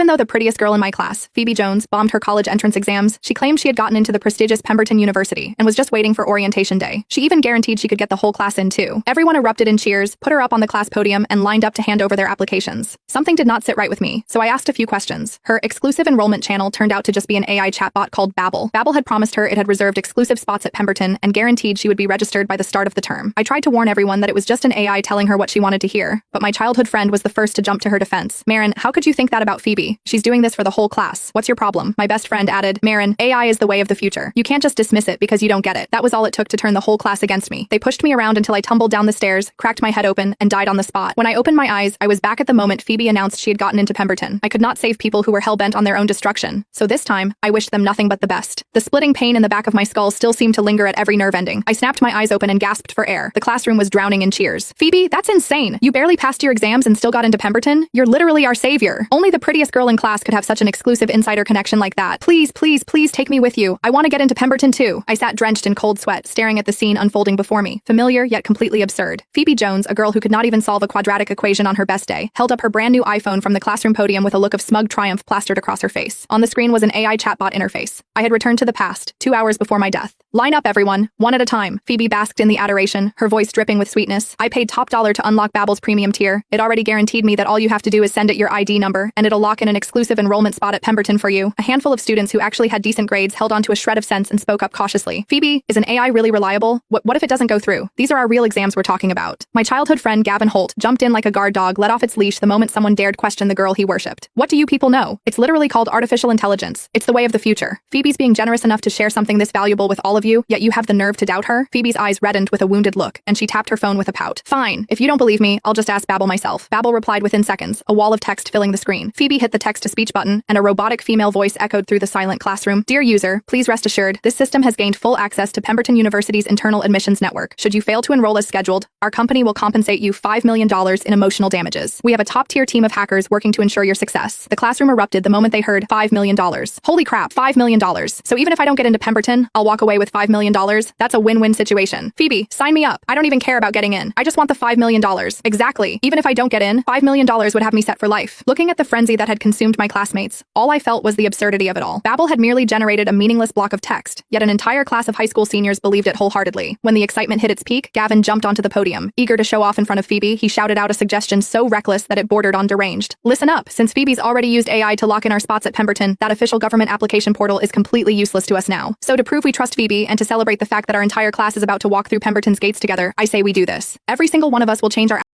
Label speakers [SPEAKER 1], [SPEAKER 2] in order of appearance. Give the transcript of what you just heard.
[SPEAKER 1] Even though the prettiest girl in my class, Phoebe Jones, bombed her college entrance exams, she claimed she had gotten into the prestigious Pemberton University and was just waiting for orientation day. She even guaranteed she could get the whole class in too. Everyone erupted in cheers, put her up on the class podium, and lined up to hand over their applications. Something did not sit right with me, so I asked a few questions. Her exclusive enrollment channel turned out to just be an AI chatbot called Babbel. Babbel had promised her it had reserved exclusive spots at Pemberton and guaranteed she would be registered by the start of the term. I tried to warn everyone that it was just an AI telling her what she wanted to hear, but my childhood friend was the first to jump to her defense. Marin, how could you think that about Phoebe? She's doing this for the whole class. What's your problem? My best friend added, Marin, AI is the way of the future. You can't just dismiss it because you don't get it. That was all it took to turn the whole class against me. They pushed me around until I tumbled down the stairs, cracked my head open, and died on the spot. When I opened my eyes, I was back at the moment Phoebe announced she had gotten into Pemberton. I could not save people who were hell-bent on their own destruction, so this time, I wished them nothing but the best. The splitting pain in the back of my skull still seemed to linger at every nerve ending. I snapped my eyes open and gasped for air. The classroom was drowning in cheers. Phoebe, that's insane! You barely passed your exams and still got into Pemberton? You're literally our savior. Only the prettiest girl in class could have such an exclusive insider connection like that. Please, please, please take me with you. I want to get into Pemberton too. I sat drenched in cold sweat, staring at the scene unfolding before me. Familiar, yet completely absurd. Phoebe Jones, a girl who could not even solve a quadratic equation on her best day, held up her brand new iPhone from the classroom podium with a look of smug triumph plastered across her face. On the screen was an AI chatbot interface. I had returned to the past, 2 hours before my death. Line up, everyone, one at a time. Phoebe basked in the adoration, her voice dripping with sweetness. I paid top dollar to unlock Babbel's premium tier. It already guaranteed me that all you have to do is send it your ID number, and it'll lock in an exclusive enrollment spot at Pemberton for you. A handful of students who actually had decent grades held onto a shred of sense and spoke up cautiously. Phoebe, is an AI really reliable? What if it doesn't go through? These are our real exams we're talking about. My childhood friend Gavin Holt jumped in like a guard dog, let off its leash the moment someone dared question the girl he worshipped. What do you people know? It's literally called artificial intelligence. It's the way of the future. Phoebe's being generous enough to share something this valuable with all of you, yet you have the nerve to doubt her? Phoebe's eyes reddened with a wounded look, and she tapped her phone with a pout. Fine, if you don't believe me, I'll just ask Babbel myself. Babbel replied within seconds, a wall of text filling the screen. Phoebe hit the text-to-speech button, and a robotic female voice echoed through the silent classroom. Dear user, please rest assured, this system has gained full access to Pemberton University's internal admissions network. Should you fail to enroll as scheduled, our company will compensate you $5 million in emotional damages. We have a top-tier team of hackers working to ensure your success. The classroom erupted the moment they heard $5 million. Holy crap, $5 million. So even if I don't get into Pemberton, I'll walk away with $5 million. That's a win-win situation. Phoebe, sign me up. I don't even care about getting in. I just want the $5 million. Exactly. Even if I don't get in, $5 million would have me set for life. Looking at the frenzy that had consumed my classmates, all I felt was the absurdity of it all. Babbel had merely generated a meaningless block of text, yet an entire class of high school seniors believed it wholeheartedly. When the excitement hit its peak, Gavin jumped onto the podium. Eager to show off in front of Phoebe, he shouted out a suggestion so reckless that it bordered on deranged. Listen up, since Phoebe's already used AI to lock in our spots at Pemberton, that official government application portal is completely useless to us now. So to prove we trust Phoebe, and to celebrate the fact that our entire class is about to walk through Pemberton's gates together, I say we do this. Every single one of us will change our